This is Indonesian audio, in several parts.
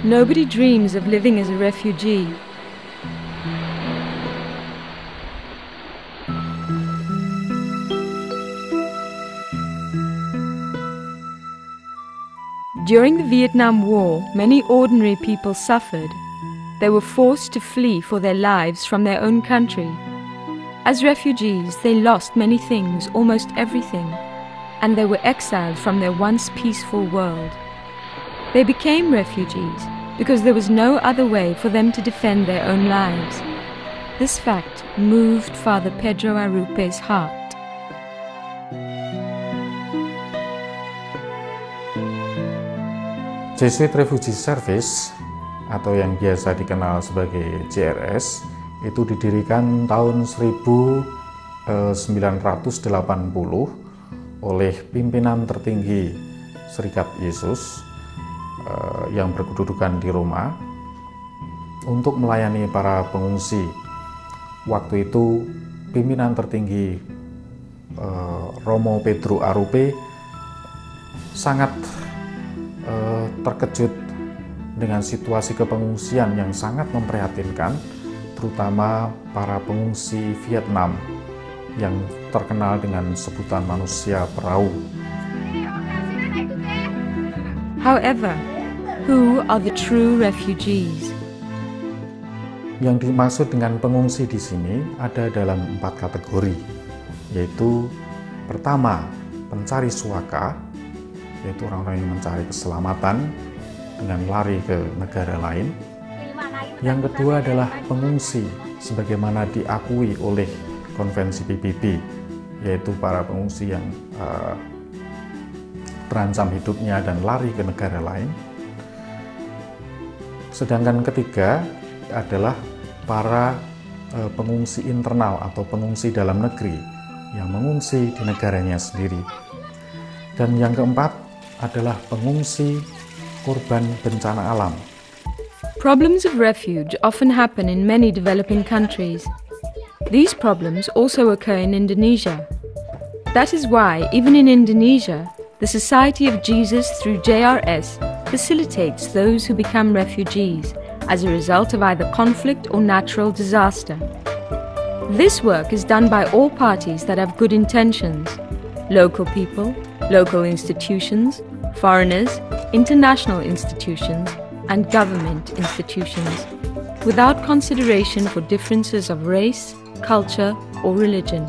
Nobody dreams of living as a refugee. During the Vietnam War, many ordinary people suffered. They were forced to flee for their lives from their own country. As refugees, they lost many things, almost everything, and they were exiled from their once peaceful world. They became refugees because there was no other way for them to defend their own lives. This fact moved Father Pedro Arrupe's heart. Jesuit Refugee Service atau yang biasa dikenal sebagai JRS itu didirikan tahun 1980 oleh pimpinan tertinggi Serikat Yesus yang berkedudukan di Roma untuk melayani para pengungsi. Waktu itu pimpinan tertinggi Romo Pedro Arrupe sangat terkejut dengan situasi kepengungsian yang sangat memprihatinkan, terutama para pengungsi Vietnam yang terkenal dengan sebutan manusia perahu. However, who are the true refugees? Yang dimaksud dengan pengungsi di sini ada dalam 4 kategori, yaitu pertama, pencari suaka, yaitu orang-orang yang mencari keselamatan dengan lari ke negara lain. Yang kedua adalah pengungsi, sebagaimana diakui oleh Konvensi PBB, yaitu para pengungsi yang terancam hidupnya dan lari ke negara lain. Sedangkan ketiga adalah para pengungsi internal atau pengungsi dalam negeri yang mengungsi di negaranya sendiri. Dan yang keempat adalah pengungsi korban bencana alam. Problems of refuge often happen in many developing countries. These problems also occur in Indonesia. That is why, even in Indonesia, the Society of Jesus through JRS facilitates those who become refugees as a result of either conflict or natural disaster. This work is done by all parties that have good intentions: local people, local institutions, foreigners, international institutions, and government institutions, without consideration for differences of race, culture, or religion.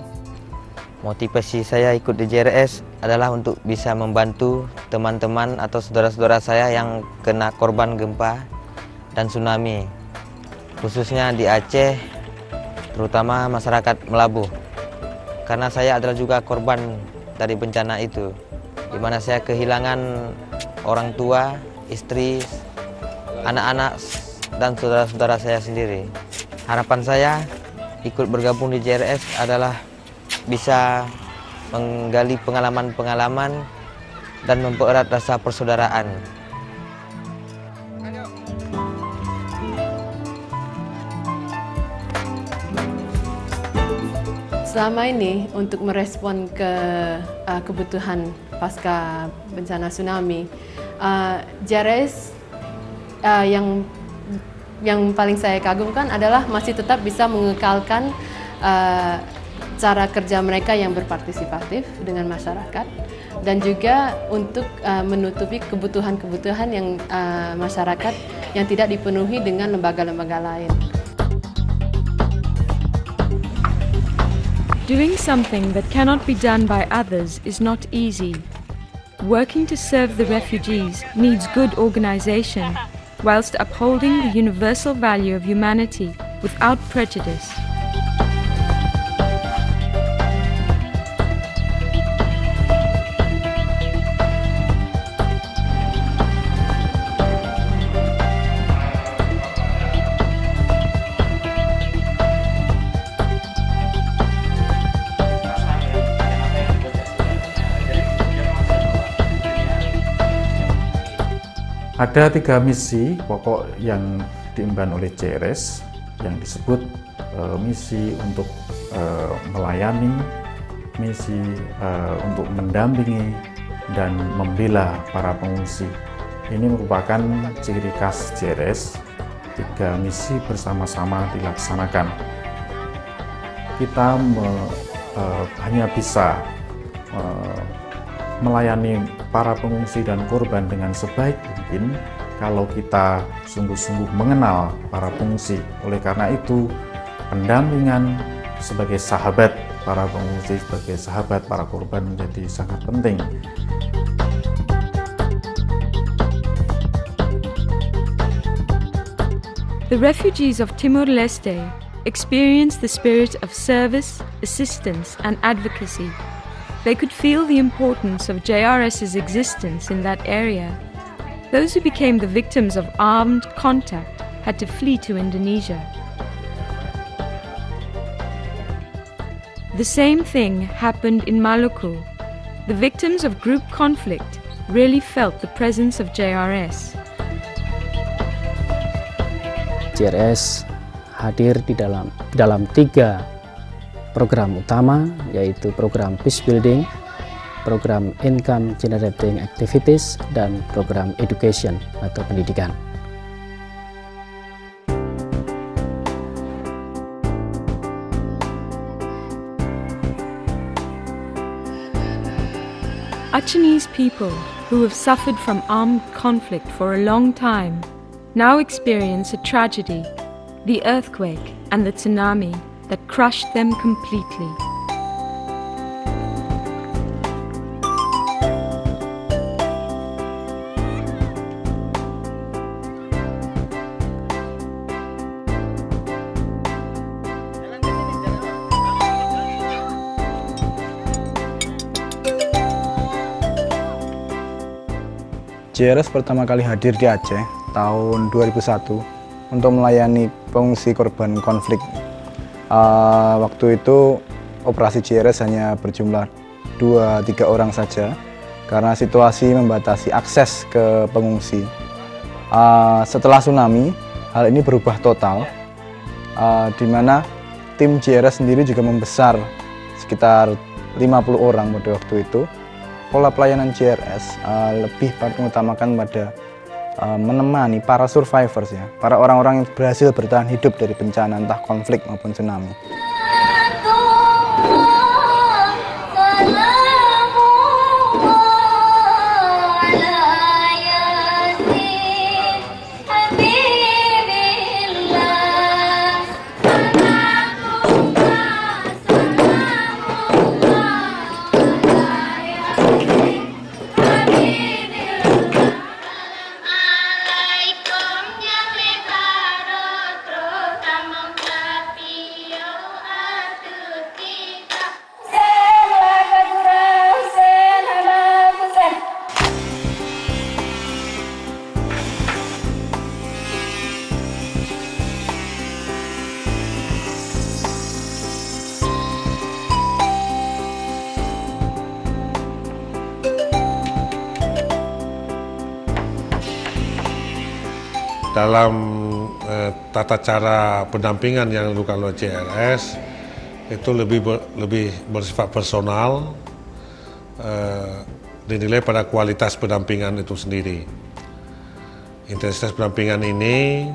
Motivasi saya ikut di JRS adalah untuk bisa membantu teman-teman atau saudara-saudara saya yang kena korban gempa dan tsunami, khususnya di Aceh, terutama masyarakat Melabuh. Karena saya adalah juga korban dari bencana itu, di mana saya kehilangan orang tua, istri, anak-anak, dan saudara-saudara saya sendiri. Harapan saya ikut bergabung di JRS adalah bisa menggali pengalaman-pengalaman dan mempererat rasa persaudaraan. Selama ini untuk merespon ke kebutuhan pasca bencana tsunami, JRS yang paling saya kagumkan adalah masih tetap bisa mengekalkan cara kerja mereka yang berpartisipatif dengan masyarakat, dan juga untuk menutupi kebutuhan-kebutuhan yang masyarakat yang tidak dipenuhi dengan lembaga-lembaga lain. Doing something that cannot be done by others is not easy. Working to serve the refugees needs good organization, whilst upholding the universal value of humanity without prejudice. Ada 3 misi pokok yang diemban oleh JRS yang disebut misi untuk melayani, misi untuk mendampingi dan membela para pengungsi. Ini merupakan ciri khas JRS, 3 misi bersama-sama dilaksanakan. Kita hanya bisa melayani para pengungsi dan korban dengan sebaik mungkin kalau kita sungguh-sungguh mengenal para pengungsi. Oleh karena itu, pendampingan sebagai sahabat para pengungsi, sebagai sahabat para korban menjadi sangat penting. The refugees of Timor-Leste experienced the spirit of service, assistance, and advocacy. They could feel the importance of JRS's existence in that area. Those who became the victims of armed contact had to flee to Indonesia. The same thing happened in Maluku. The victims of group conflict really felt the presence of JRS. JRS hadir di dalam 3 program utama, yaitu program Peace Building, program Income Generating Activities, dan program Education atau pendidikan. Achenese people who have suffered from armed conflict for a long time now experience a tragedy, the earthquake and the tsunami that crushed them completely. JRS pertama kali hadir di Aceh tahun 2001 untuk melayani pengungsi korban konflik. Waktu itu operasi JRS hanya berjumlah 2-3 orang saja karena situasi membatasi akses ke pengungsi. Setelah tsunami, hal ini berubah total, di mana tim JRS sendiri juga membesar sekitar 50 orang pada waktu itu. Pola pelayanan JRS lebih mengutamakan pada menemani para survivors, ya, para orang-orang yang berhasil bertahan hidup dari bencana entah konflik maupun tsunami. Dalam tata cara pendampingan yang dilakukan oleh JRS itu lebih bersifat personal, dinilai pada kualitas pendampingan itu sendiri. Intensitas pendampingan ini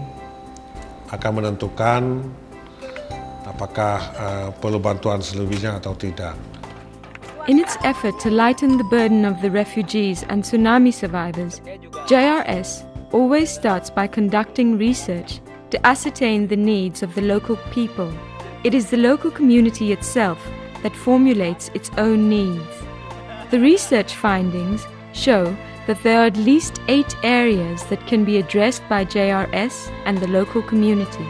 akan menentukan apakah perlu bantuan selebihnya atau tidak. In its effort to lighten the burden of the refugees and tsunami survivors, JRS always starts by conducting research to ascertain the needs of the local people. It is the local community itself that formulates its own needs. The research findings show that there are at least 8 areas that can be addressed by JRS and the local community.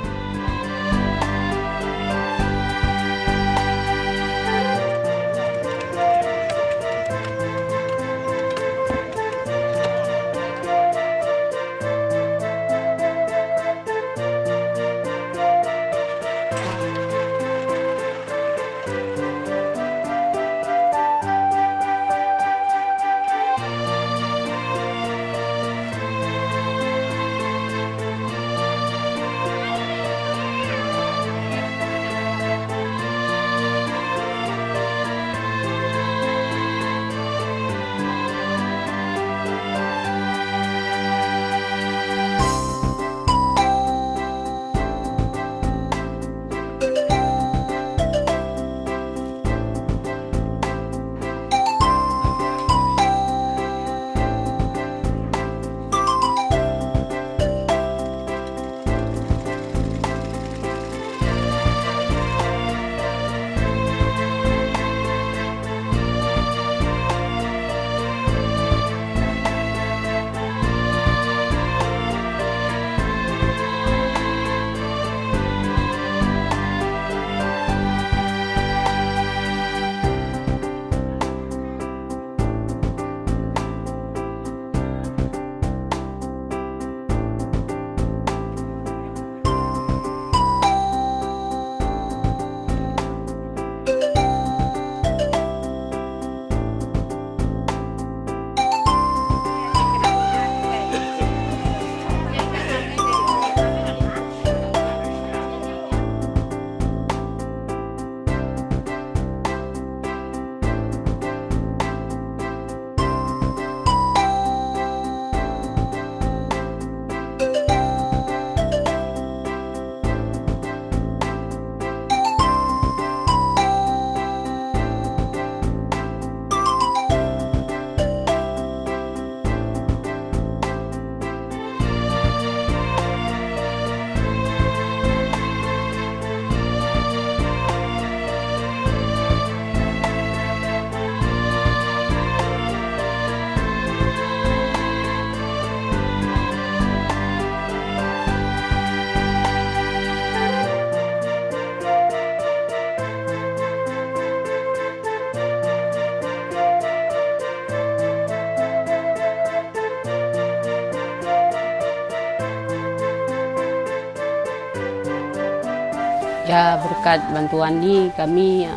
Ya, berkat bantuan ini kami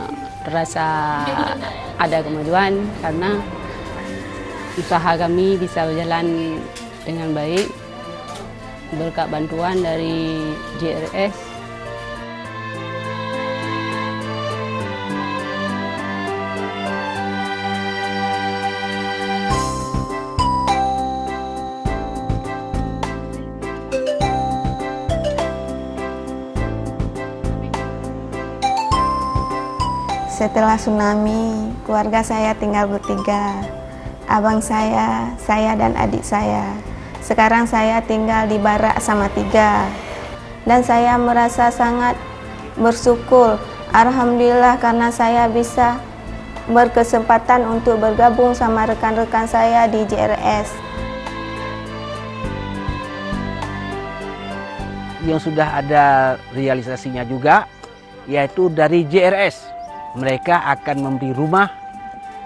terasa ada kemajuan karena usaha kami bisa berjalan dengan baik berkat bantuan dari JRS. Setelah tsunami, keluarga saya tinggal bertiga. Abang saya dan adik saya. Sekarang saya tinggal di barak sama tiga. Dan saya merasa sangat bersyukur. Alhamdulillah karena saya bisa berkesempatan untuk bergabung sama rekan-rekan saya di JRS. Yang sudah ada realisasinya juga, yaitu dari JRS. Mereka akan memberi rumah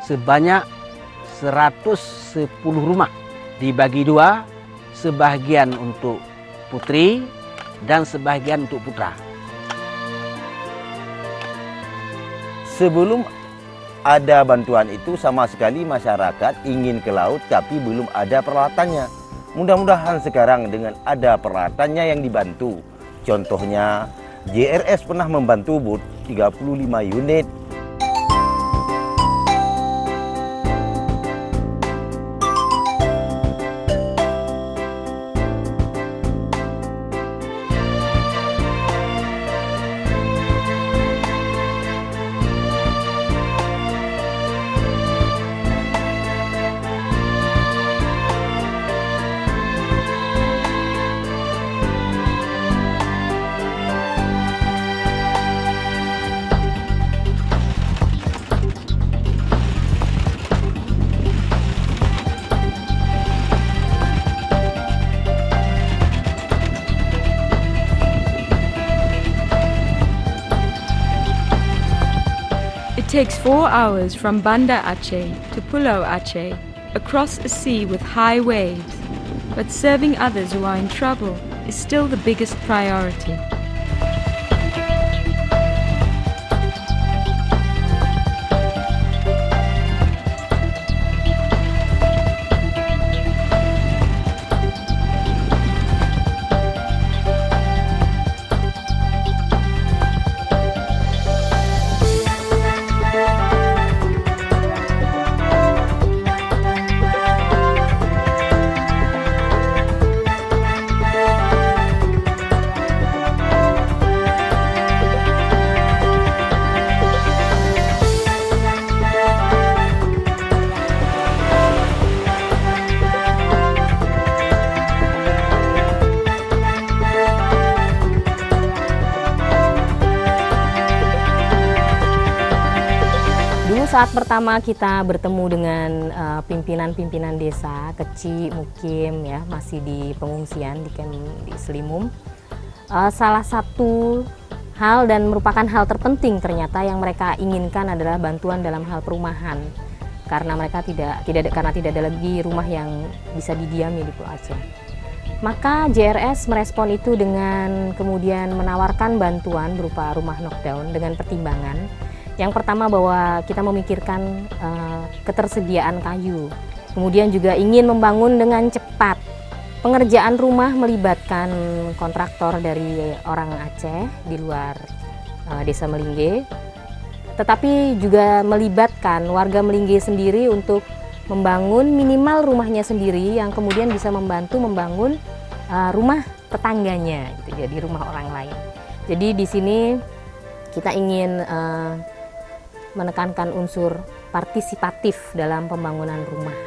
sebanyak 110 rumah. Dibagi dua, sebagian untuk putri dan sebagian untuk putra. Sebelum ada bantuan itu sama sekali masyarakat ingin ke laut tapi belum ada peralatannya. Mudah-mudahan sekarang dengan ada peralatannya yang dibantu. Contohnya JRS pernah membantu bot 35 unit. It takes 4 hours from Banda Aceh to Pulau Aceh, across a sea with high waves. But serving others who are in trouble is still the biggest priority. Saat pertama kita bertemu dengan pimpinan-pimpinan desa, kecil, mukim, ya, masih di pengungsian di camp di Selimum. Salah satu hal dan merupakan hal terpenting ternyata yang mereka inginkan adalah bantuan dalam hal perumahan, karena mereka tidak ada lagi rumah yang bisa didiami di Pulau Aceh. Maka JRS merespon itu dengan kemudian menawarkan bantuan berupa rumah knockdown dengan pertimbangan. Yang pertama bahwa kita memikirkan ketersediaan kayu, kemudian juga ingin membangun dengan cepat. Pengerjaan rumah melibatkan kontraktor dari orang Aceh di luar desa Melingge, tetapi juga melibatkan warga Melingge sendiri untuk membangun minimal rumahnya sendiri yang kemudian bisa membantu membangun rumah tetangganya, gitu, jadi rumah orang lain. Jadi di sini kita ingin menekankan unsur partisipatif dalam pembangunan rumah.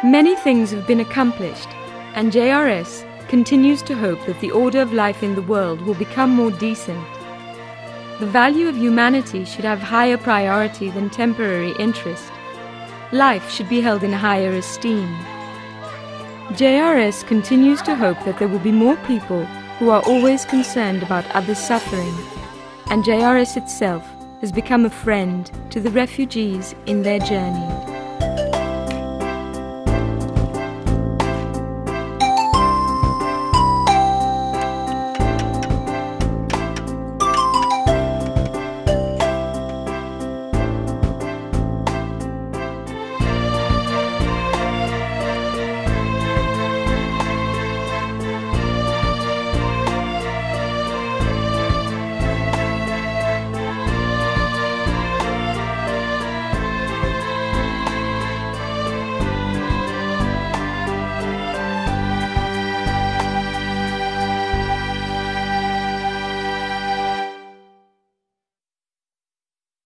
Many things have been accomplished, and JRS continues to hope that the order of life in the world will become more decent. The value of humanity should have higher priority than temporary interest. Life should be held in higher esteem. JRS continues to hope that there will be more people who are always concerned about others' suffering, and JRS itself has become a friend to the refugees in their journey.